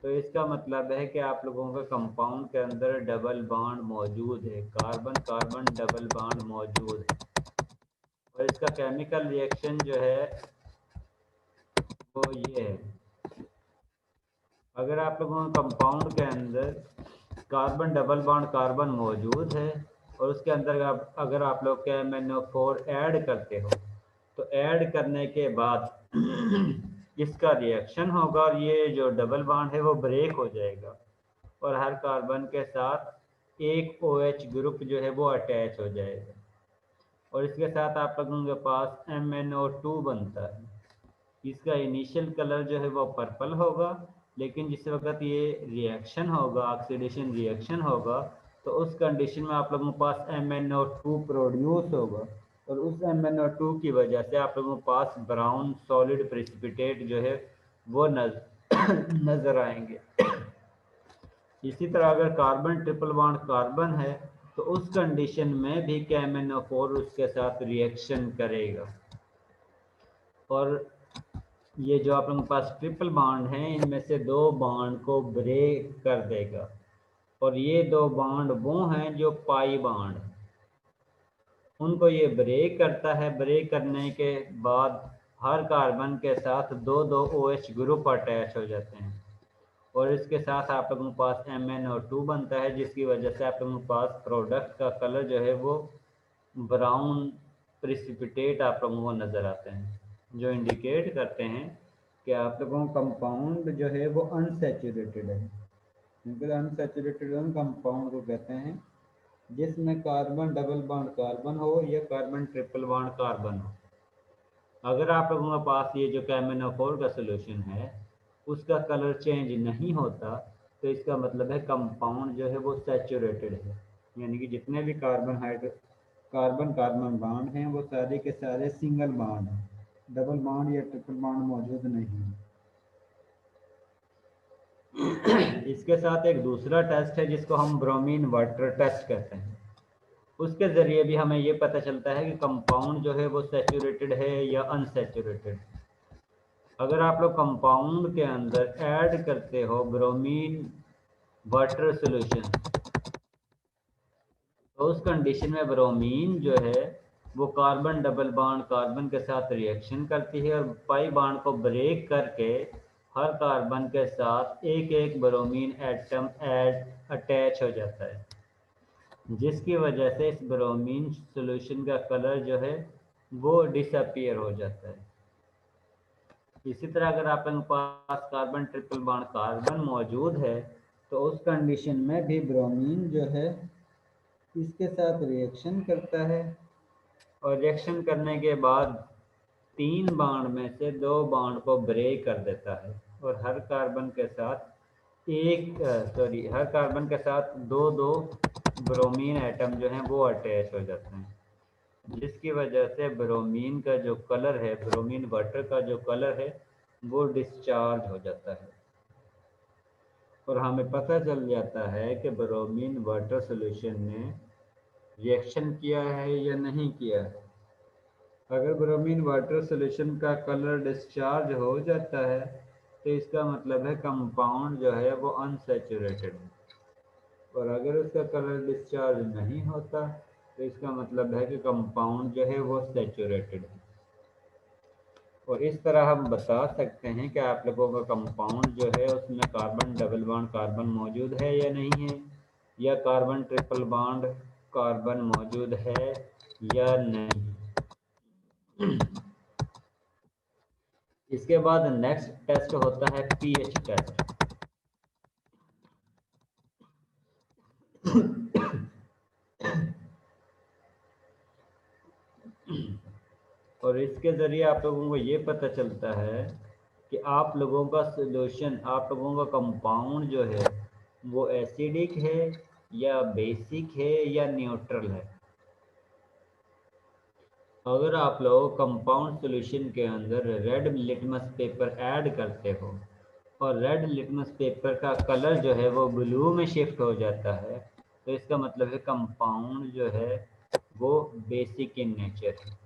तो इसका मतलब है कि आप लोगों का कंपाउंड के अंदर डबल बॉन्ड मौजूद है, कार्बन कार्बन डबल बॉन्ड मौजूद है। और इसका केमिकल रिएक्शन जो है वो ये है। अगर आप लोगों के कंपाउंड के अंदर कार्बन डबल बॉन्ड कार्बन मौजूद है और उसके अंदर अगर आप लोग KMnO4 ऐड करते हो, तो ऐड करने के बाद इसका रिएक्शन होगा और ये जो डबल बॉन्ड है वो ब्रेक हो जाएगा और हर कार्बन के साथ एक OH ग्रुप जो है वो अटैच हो जाएगा और इसके साथ आप लोगों के पास MnO2 बनता है। इसका इनिशियल कलर जो है वो पर्पल होगा, लेकिन जिस वक्त ये रिएक्शन होगा, ऑक्सीडेशन रिएक्शन होगा, तो उस कंडीशन में आप लोगों के पास MnO2 प्रोड्यूस होगा और उस MnO2 की वजह से आप लोगों के पास ब्राउन सॉलिड प्रेसिपिटेट जो है वो नज़र आएंगे। इसी तरह अगर कार्बन ट्रिपल बॉन्ड कार्बन है तो उस कंडीशन में भी KMnO4 उसके साथ रिएक्शन करेगा और ये जो आप लोगों के पास ट्रिपल बॉन्ड हैं इनमें से दो बॉन्ड को ब्रेक कर देगा और ये दो बॉन्ड वो हैं जो पाई बॉन्ड, उनको ये ब्रेक करता है। ब्रेक करने के बाद हर कार्बन के साथ दो दो OH ग्रुप अटैच हो जाते हैं और इसके साथ आप लोगों के पास MnO2 बनता है, जिसकी वजह से आप लोगों के पास प्रोडक्ट का कलर जो है वो ब्राउन प्रेसिपिटेट आप लोगों को नज़र आते हैं, जो इंडिकेट करते हैं कि आप लोगों का कंपाउंड जो है वो अनसैचुरेटेड है। क्योंकि अनसैचुरेटेड उन कंपाउंड को कहते हैं जिसमें कार्बन डबल बॉन्ड कार्बन हो या कार्बन ट्रिपल बॉन्ड कार्बन हो। अगर आप लोगों के पास ये जो KMnO4 का सोल्यूशन है उसका कलर चेंज नहीं होता, तो इसका मतलब है कंपाउंड जो है वो सैचुरेटेड है, यानी कि जितने भी कार्बन कार्बन बॉन्ड हैं वो सारे के सारे सिंगल बॉन्ड हैं, डबल बॉन्ड या ट्रिपल बॉन्ड मौजूद नहीं है। इसके साथ एक दूसरा टेस्ट है जिसको हम ब्रोमीन वाटर टेस्ट कहते हैं। उसके ज़रिए भी हमें ये पता चलता है कि कंपाउंड जो है वो सैचुरेटेड है या अनसैचुरेटेड। अगर आप लोग कंपाउंड के अंदर ऐड करते हो ब्रोमीन वाटर सॉल्यूशन, तो उस कंडीशन में ब्रोमीन जो है वो कार्बन डबल बॉन्ड कार्बन के साथ रिएक्शन करती है और पाई बॉन्ड को ब्रेक करके हर कार्बन के साथ एक एक ब्रोमीन एटम अटैच हो जाता है, जिसकी वजह से इस ब्रोमीन सॉल्यूशन का कलर जो है वो डिसअपीयर हो जाता है। इसी तरह अगर आपके पास कार्बन ट्रिपल बॉन्ड कार्बन मौजूद है तो उस कंडीशन में भी ब्रोमीन जो है इसके साथ रिएक्शन करता है और रिएक्शन करने के बाद 3 बॉन्ड में से 2 बॉन्ड को ब्रेक कर देता है और हर कार्बन के साथ हर कार्बन के साथ 2 ब्रोमीन एटम जो हैं वो अटैच हो जाते हैं, जिसकी वजह से ब्रोमीन का जो कलर है, ब्रोमीन वाटर का जो कलर है वो डिस्चार्ज हो जाता है और हमें पता चल जाता है कि ब्रोमीन वाटर सॉल्यूशन ने रिएक्शन किया है या नहीं किया है। अगर ब्रोमीन वाटर सॉल्यूशन का कलर डिस्चार्ज हो जाता है तो इसका मतलब है कंपाउंड जो है वो अनसैचुरेटेड है और अगर उसका कलर डिस्चार्ज नहीं होता तो इसका मतलब है कि कंपाउंड जो है वो सैचुरेटेड है। और इस तरह हम बता सकते हैं कि आप लोगों का कंपाउंड जो है उसमें कार्बन डबल बॉन्ड कार्बन मौजूद है या नहीं है, या कार्बन ट्रिपल बॉन्ड कार्बन मौजूद है या नहीं। इसके बाद नेक्स्ट टेस्ट होता है pH टेस्ट। और इसके ज़रिए आप लोगों को ये पता चलता है कि आप लोगों का सोल्यूशन, आप लोगों का कंपाउंड जो है वो एसिडिक है या बेसिक है या न्यूट्रल है। अगर आप लोग कंपाउंड सॉल्यूशन के अंदर रेड लिटमस पेपर ऐड करते हो और रेड लिटमस पेपर का कलर जो है वो ब्लू में शिफ्ट हो जाता है, तो इसका मतलब है कंपाउंड जो है वो बेसिक इन नेचर है।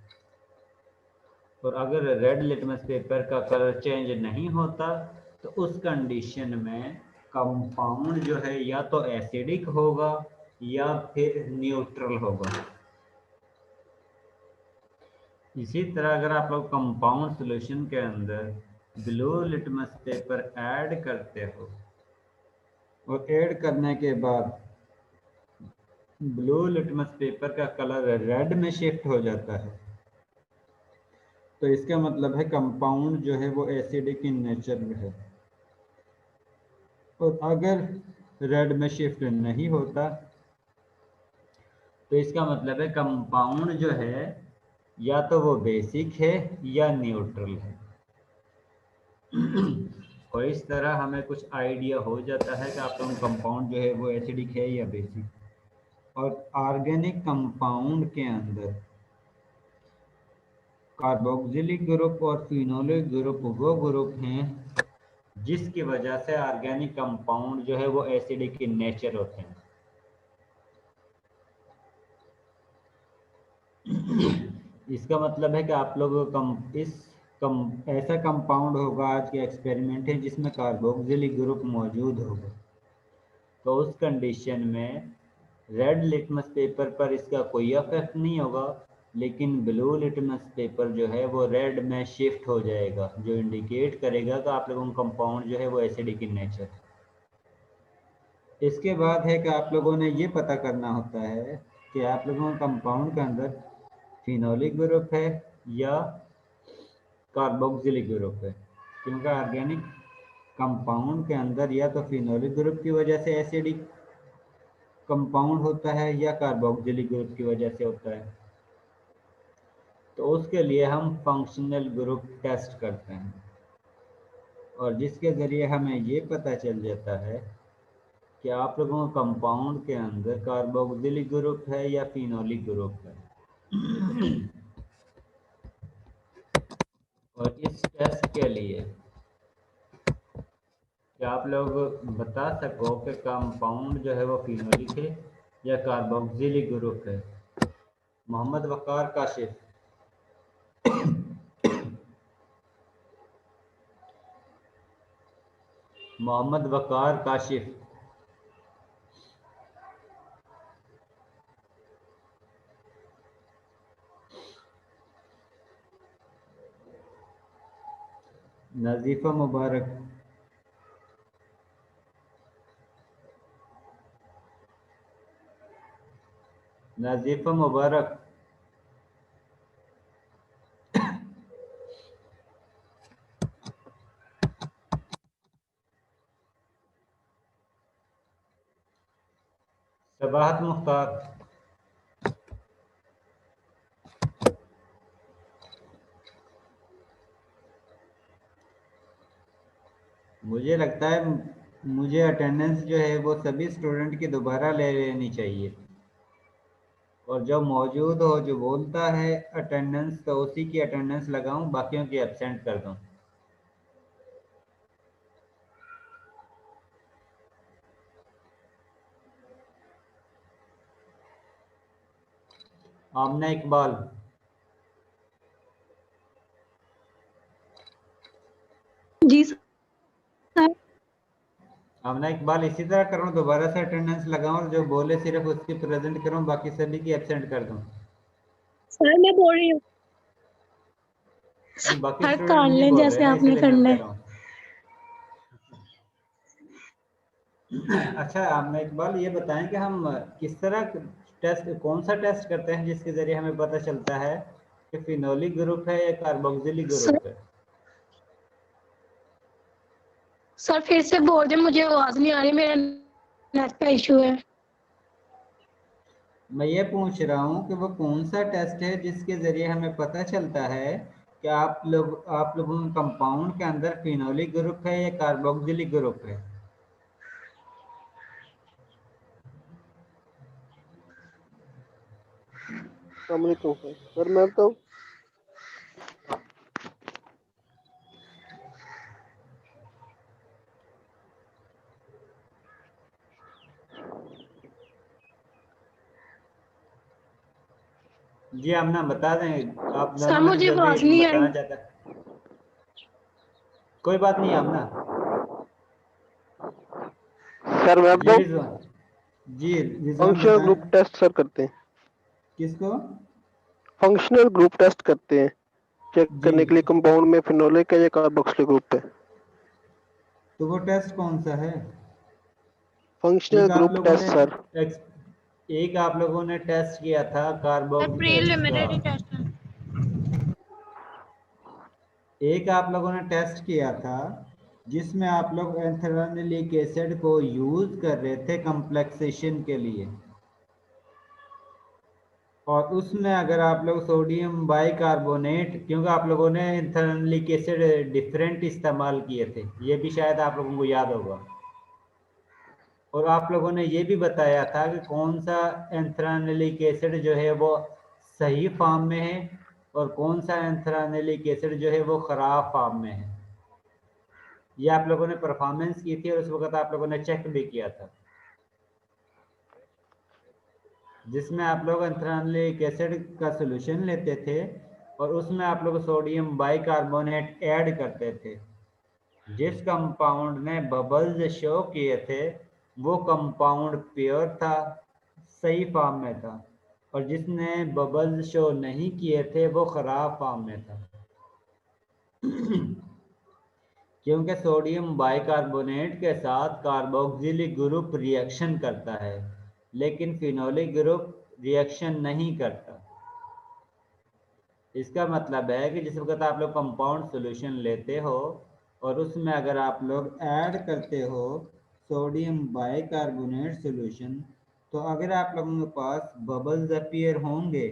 और अगर रेड लिटमस पेपर का कलर चेंज नहीं होता तो उस कंडीशन में कंपाउंड जो है या तो एसिडिक होगा या फिर न्यूट्रल होगा। इसी तरह अगर आप लोग कंपाउंड सॉल्यूशन के अंदर ब्लू लिटमस पेपर ऐड करते हो और ऐड करने के बाद ब्लू लिटमस पेपर का कलर रेड में शिफ्ट हो जाता है, तो इसका मतलब है कंपाउंड जो है वो एसिडिक इन नेचर में है। और अगर रेड में शिफ्ट नहीं होता तो इसका मतलब है कंपाउंड जो है या तो वो बेसिक है या न्यूट्रल है। और इस तरह हमें कुछ आइडिया हो जाता है कि आप लोगों कंपाउंड जो है वो एसिडिक है या बेसिक। और ऑर्गेनिक कंपाउंड के अंदर कार्बोक्सिलिक ग्रुप और फिनोलिक ग्रुप वो ग्रुप हैं जिसकी वजह से ऑर्गेनिक कंपाउंड जो है वो एसिडिक इन नेचर होते हैं। इसका मतलब है कि आप लोग ऐसा कंपाउंड होगा, आज के एक्सपेरिमेंट है जिसमें कार्बोक्सिलिक ग्रुप मौजूद होगा, तो उस कंडीशन में रेड लिटमस पेपर पर इसका कोई इफेक्ट नहीं होगा, लेकिन ब्लू लिटमस पेपर जो है वो रेड में शिफ्ट हो जाएगा, जो इंडिकेट करेगा कि आप लोगों का कंपाउंड जो है वो एसिडिक इन नेचर। इसके बाद है कि आप लोगों ने ये पता करना होता है कि आप लोगों के कंपाउंड के अंदर फिनोलिक ग्रुप है या कार्बोक्सिलिक ग्रुप है, क्योंकि ऑर्गेनिक कंपाउंड के अंदर या तो फिनोलिक ग्रुप की वजह से एसिडिक कंपाउंड होता है या कार्बोक्सिलिक ग्रुप की वजह से होता है। तो उसके लिए हम फंक्शनल ग्रुप टेस्ट करते हैं और जिसके ज़रिए हमें ये पता चल जाता है कि आप लोगों के कंपाउंड के अंदर कार्बोक्सिलिक ग्रुप है या फिनोलिक ग्रुप है। और इस टेस्ट के लिए क्या आप लोग बता सको कि कंपाउंड जो है वो फिनोलिक है या कार्बोक्सिलिक ग्रुप है? मोहम्मद वकार काशिफ। मोहम्मद वकार काशिफ। नजीफा मुबारक। नजीफा मुबारक। सबाहत मुख्तार। मुझे लगता है मुझे अटेंडेंस जो है वो सभी स्टूडेंट की दोबारा ले लेनी चाहिए, और जो मौजूद हो जो बोलता है अटेंडेंस, तो उसी की अटेंडेंस लगाऊं, बाकियों की एब्सेंट कर दूं। आमना इकबाल। जी सर। आमना इकबाल, इसी तरह करूं, दोबारा से अटेंडेंस लगाऊं और जो बोले सिर्फ उसकी प्रेजेंट करूं, बाकी सभी की एब्सेंट कर दूं? सर मैं बोल रही हूँ नहीं, बाकी सर, स्टूडेंट कर नहीं लें बोल रहे जैसे ना, आपने इसलिए मैं करना कह है। रहा हूँ। अच्छा आमना इकबाल, ये बताएं कि हम किस तरह टेस्ट, कौन सा टेस्ट करते हैं जिसके जरिए हमें पता चलता है कि फिनोलिक ग्रुप है या कार्बोक्सिलिक सर, ग्रुप है? सर फिर से बोल दे, मुझे आवाज नहीं आ रही, मेरा नेट का इशू है। मैं ये पूछ रहा हूँ कि वो कौन सा टेस्ट है जिसके जरिए हमें पता चलता है कि आप लोगों के कंपाउंड के अंदर फिनोलिक ग्रुप है या कार्बोक्सिलिक ग्रुप है। सर मैं तो जी आमना बता दें, आप सर दोनों में से मुझे जो भी आवाज नहीं आई। बताना चाहता है। कोई बात नहीं आमना। सर मैं जी तो रिजवान, जी रिजवान फंक्शनल बताएं। ग्रुप टेस्ट सर करते हैं। किसको? फंक्शनल ग्रुप टेस्ट करते हैं, चेक जी, करने के लिए कंपाउंड में फिनोलिक है या कार्बोक्सिलिक ग्रुप है। तो वो टेस्ट कौन सा है? फंक्शनल एक आप ग्रुप लोगों ने टेस्ट सर। एक आप लोगों ने टेस्ट किया था सर कार्बोक्स का। प्रीलिमिनरी टेस्ट है। एक आप लोगों ने टेस्ट किया था जिसमें आप लोग एंथ्रेनिलिक एसिड को यूज कर रहे थे कम्प्लेक्सेशन के लिए, और उसमें अगर आप लोग सोडियम बाइकार्बोनेट, क्योंकि आप लोगों ने एंथ्रेनिलिक एसिड डिफरेंट इस्तेमाल किए थे, ये भी शायद आप लोगों को याद होगा। और आप लोगों ने ये भी बताया था कि कौन सा एंथ्रानिलिक एसिड जो है वो सही फॉर्म में है और कौन सा एंथ्रानिलिक एसिड जो है वो ख़राब फॉर्म में है। ये आप लोगों ने परफॉर्मेंस की थी और उस वक्त आप लोगों ने चेक भी किया था, जिसमें आप लोग एंथ्रानिलिक एसिड का सोल्यूशन लेते थे और उसमें आप लोग सोडियम बाइकार्बोनेट ऐड करते थे। जिस कंपाउंड ने बबल्स शो किए थे वो कंपाउंड प्योर था, सही फॉर्म में था, और जिसने बबल्स शो नहीं किए थे वो खराब फॉर्म में था। क्योंकि सोडियम बाइकार्बोनेट के साथ कार्बोक्सिलिक ग्रुप रिएक्शन करता है लेकिन फिनोलिक ग्रुप रिएक्शन नहीं करता। इसका मतलब है कि जिस वक्त आप लोग कंपाउंड सॉल्यूशन लेते हो और उसमें अगर आप लोग ऐड करते हो सोडियम बाइकार्बोनेट सॉल्यूशन, तो अगर आप लोगों के पास बबल्स अपीयर होंगे,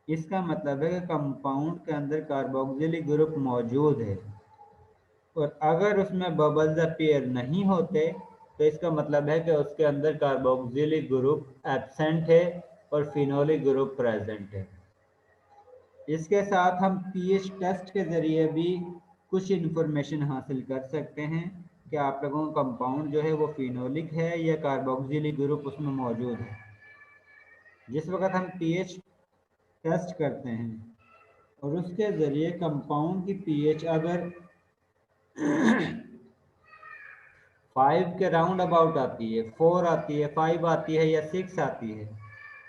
इसका मतलब है कि कंपाउंड के अंदर कार्बोक्सिलिक ग्रुप मौजूद है। और अगर उसमें बबल्स अपीयर नहीं होते तो इसका मतलब है कि उसके अंदर कार्बोक्सिलिक ग्रुप एब्सेंट है और फिनोलिक ग्रुप प्रेजेंट है। इसके साथ हम पीएच टेस्ट के ज़रिए भी कुछ इन्फॉर्मेशन हासिल कर सकते हैं कि आप लोगों का कंपाउंड जो है वो फिनोलिक है या कार्बोक्सिलिक ग्रुप उसमें मौजूद है। जिस वक्त हम पीएच टेस्ट करते हैं और उसके ज़रिए कंपाउंड की पीएच अगर 5 के राउंड अबाउट आती है, 4 आती है, 5 आती है या 6 आती है,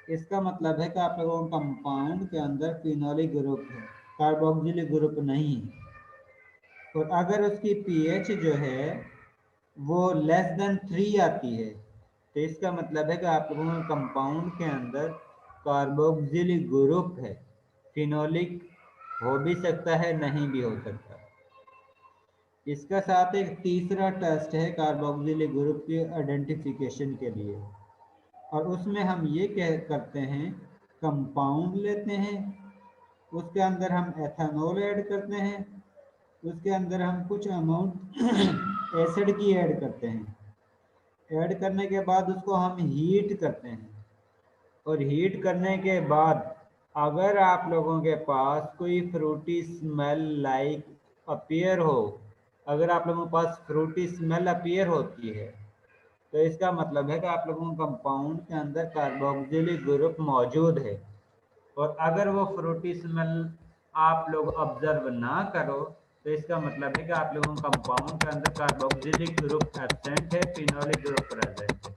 इसका मतलब है कि आप लोगों के कंपाउंड के अंदर फिनोलिक ग्रुप है, कार्बोक्सिलिक ग्रुप नहीं है। और अगर उसकी पीएच जो है वो लेस देन 3 आती है तो इसका मतलब है कि आप लोगों के कंपाउंड के अंदर कार्बोक्सिलिक ग्रुप है। फिनोलिक हो भी सकता है, नहीं भी हो सकता। इसका साथ एक तीसरा टेस्ट है कार्बोक्सिलिक ग्रुप की आइडेंटिफिकेशन के लिए, और उसमें हम ये कह करते हैं कंपाउंड लेते हैं, उसके अंदर हम एथेनॉल ऐड करते हैं, उसके अंदर हम कुछ अमाउंट एसिड की ऐड करते हैं। ऐड करने के बाद उसको हम हीट करते हैं, और हीट करने के बाद अगर आप लोगों के पास कोई फ्रूटी स्मेल लाइक अपीयर हो, अगर आप लोगों के पास फ्रूटी स्मेल अपीयर होती है तो इसका मतलब है कि आप लोगों के कंपाउंड के अंदर कार्बोक्सिलिक ग्रुप मौजूद है। और अगर वो फ्रूटी स्मेल आप लोग ऑब्जर्व ना करो तो इसका मतलब है कि आप लोगों के कंपाउंड के अंदर कार्बोक्सिलिक ग्रुप एब्सेंट है, फिनोलिक ग्रुप प्रेजेंट है।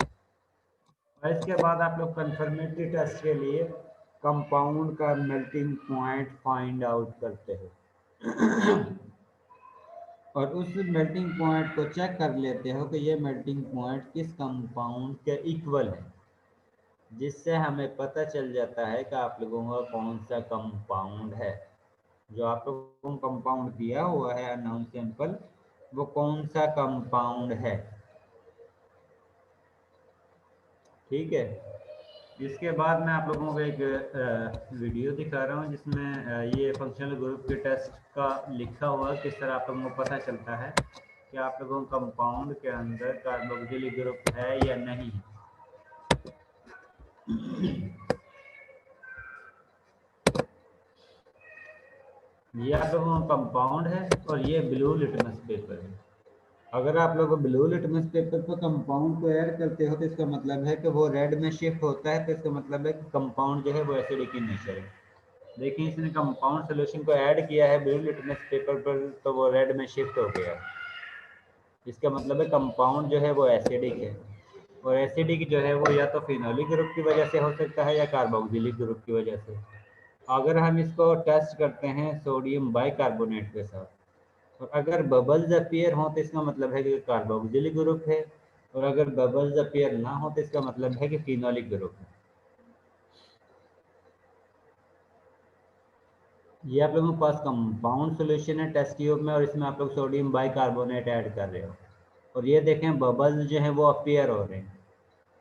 और इसके बाद आप लोग कंफर्मेटरी टेस्ट के लिए कंपाउंड का मेल्टिंग पॉइंट फाइंड आउट करते हो और उस मेल्टिंग पॉइंट को चेक कर लेते हो कि ये मेल्टिंग पॉइंट किस कंपाउंड के इक्वल है, जिससे हमें पता चल जाता है कि आप लोगों का कौन सा कंपाउंड है। जो आप लोगों को कंपाउंड दिया हुआ है अननोन सैंपल, वो कौन सा कंपाउंड है। ठीक है। इसके बाद मैं आप लोगों को एक वीडियो दिखा रहा हूँ जिसमें ये फंक्शनल ग्रुप के टेस्ट का लिखा हुआ है, किस तरह आप लोगों को पता चलता है कि आप लोगों को कंपाउंड के अंदर कार्बोक्सिलिक ग्रुप है या नहीं। ये आप लोगों का कंपाउंड है और ये ब्लू लिटमस पेपर है। अगर आप लोग ब्लू लिटमस पेपर पर कंपाउंड को ऐड करते हो तो इसका मतलब है कि वो रेड में शिफ्ट होता है, तो इसका मतलब है कि कंपाउंड जो है वो एसिडिक इन नेचर है। देखिए इसने कंपाउंड सोल्यूशन को ऐड किया है ब्लू लिटमस पेपर पर, तो वो रेड में शिफ्ट हो गया। इसका मतलब है कंपाउंड जो है वो एसिडिक है, और एसिडिक जो है वो या तो फिनोलिक ग्रुप की वजह से हो सकता है या कार्बोक्सिलिक ग्रुप की वजह से। अगर हम इसको टेस्ट करते हैं सोडियम बाइकार्बोनेट के साथ, और अगर बबल्स अपीयर हो तो इसका मतलब है कि कार्बोक्सिलिक ग्रुप है, और अगर बबल्स अपीयर ना हो तो इसका मतलब है कि फिनोलिक ग्रुप है। ये आप लोगों के पास कंपाउंड सॉल्यूशन है टेस्ट ट्यूब में, और इसमें आप लोग सोडियम बाइकार्बोनेट ऐड कर रहे हो, और ये देखें बबल्स जो हैं वो अपीयर हो रहे हैं।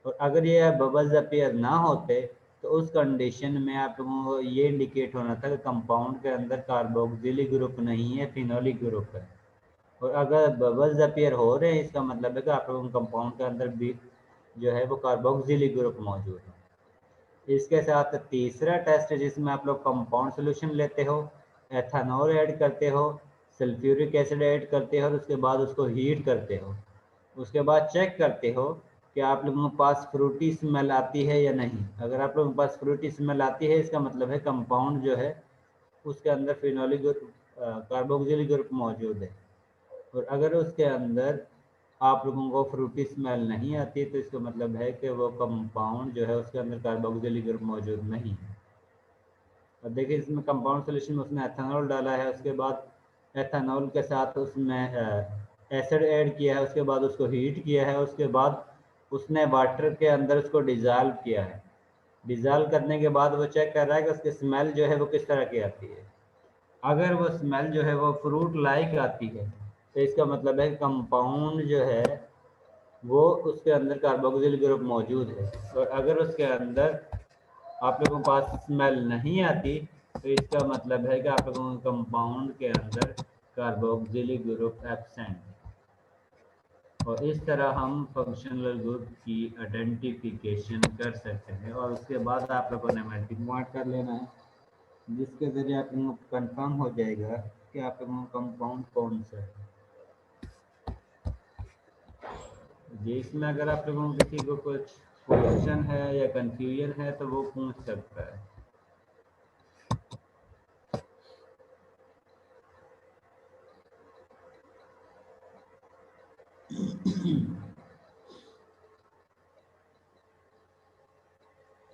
और अगर ये बबल्स अपीयर ना होते तो उस कंडीशन में आप लोगों को ये इंडिकेट होना था कि कंपाउंड के अंदर कार्बोक्सिलिक ग्रुप नहीं है, फिनोलिक ग्रुप है। और अगर बबल्स अपीयर हो रहे हैं इसका मतलब है कि आप लोगों के कंपाउंड के अंदर भी जो है वो कार्बोक्सिलिक ग्रुप मौजूद है। इसके साथ तीसरा टेस्ट है जिसमें आप लोग कंपाउंड सोल्यूशन लेते हो, एथेनॉल ऐड करते हो, सल्फ्यूरिक एसिड ऐड करते हो, और उसके बाद उसको हीट करते हो। उसके बाद चेक करते हो कि आप लोगों के पास फ्रूटी स्मेल आती है या नहीं। अगर आप लोगों के पास फ्रूटी स्मेल आती है इसका मतलब है कंपाउंड जो है उसके अंदर फिनोलिक ग्रुप कार्बोक्सिलिक ग्रुप मौजूद है। और अगर उसके अंदर आप लोगों को फ्रूटी स्मेल नहीं आती तो इसका मतलब है कि वो कंपाउंड जो है उसके अंदर कार्बोक्सिलिक ग्रुप मौजूद नहीं है। अब देखिए इसमें कंपाउंड सोल्यूशन में उसने एथेनॉल डाला है, उसके बाद एथेनॉल के साथ उसमें एसिड ऐड किया है, उसके बाद उसको हीट किया है, उसके बाद उसने वाटर के अंदर उसको डिज़ाल्व किया है। डिज़ाल्व करने के बाद वो चेक कर रहा है कि उसकी स्मेल जो है वो किस तरह की आती है। अगर वो स्मेल जो है वो फ्रूट लाइक आती है तो इसका मतलब है कंपाउंड जो है वो उसके अंदर कार्बोक्सिलिक ग्रुप मौजूद है। और अगर उसके अंदर आप लोगों के पास स्मेल नहीं आती तो इसका मतलब है कि आप लोगों के कंपाउंड के अंदर कार्बोक्सिलिक ग्रुप एब्सेंट है। और इस तरह हम फंक्शनल ग्रुप की आइडेंटिफिकेशन कर सकते हैं, और उसके बाद आप लोगों ने मेल्टिंग पॉइंट कर लेना है, जिसके ज़रिए आप लोगों को कंफर्म हो जाएगा कि आप लोगों का कंपाउंड कौन सा है। जी इसमें अगर आप लोगों को किसी को कुछ क्वेश्चन है या कंफ्यूजन है तो वो पूछ सकता है।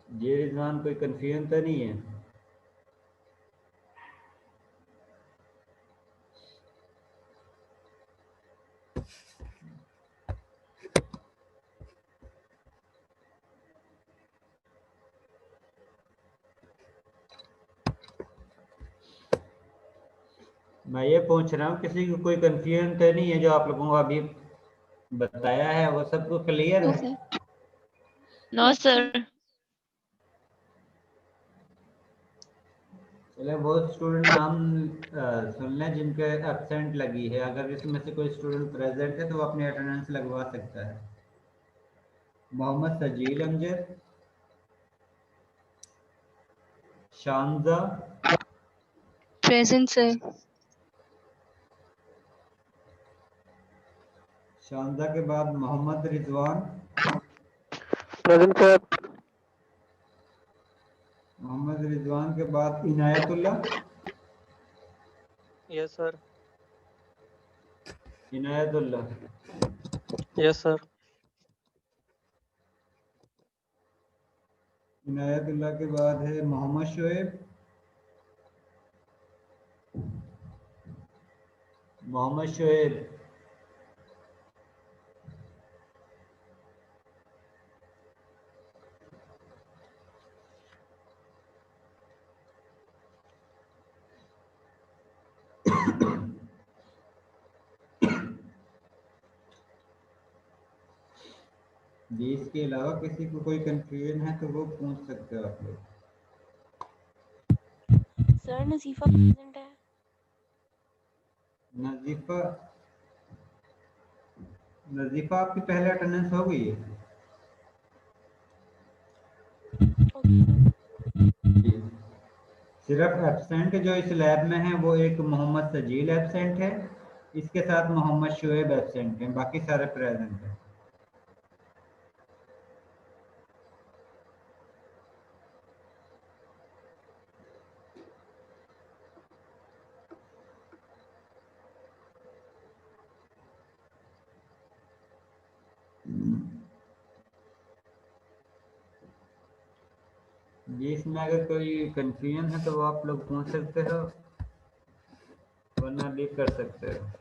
जी रिजवान कोई कंफ्यूजन तो नहीं है? मैं ये पूछ रहा हूँ किसी को कोई कंफ्यूजन तो नहीं है? जो आप लोगों को अभी बताया है वो सबको क्लियर नो है? सर। No sir. चले बहुत स्टूडेंट नाम सुन लें जिनके एब्सेंट लगी है। अगर इसमें से कोई स्टूडेंट प्रेजेंट है तो वो अपनी अटेंडेंस लगवा सकता है। Mohammad Sajeel Amjad, Shanza, present sir. शानजा के बाद मोहम्मद रिजवान, प्रेजेंट सर। मोहम्मद रिजवान के बाद Inayatullah, yes sir. Inayatullah, yes sir. Inayatullah के बाद है मोहम्मद शोएब, मोहम्मद शोएब, जी, इसके अलावा किसी को कोई कंफ्यूजन है तो वो पूछ सकते हो आप लोग। सर नजीफा प्रेजेंट है। नजीफा नजीफा आपकी पहले अटेंडेंस हो गई है? Okay sir. जी। सिर्फ एब्सेंट जो इस लैब में है वो एक मोहम्मद सजील एब्सेंट है, इसके साथ मोहम्मद शुएब एब्सेंट हैं, बाकी सारे प्रेजेंट हैं। जी, इसमें अगर कोई कंफ्यूजन है तो वो आप लोग पूछ सकते हो, वरना लीव कर सकते हो।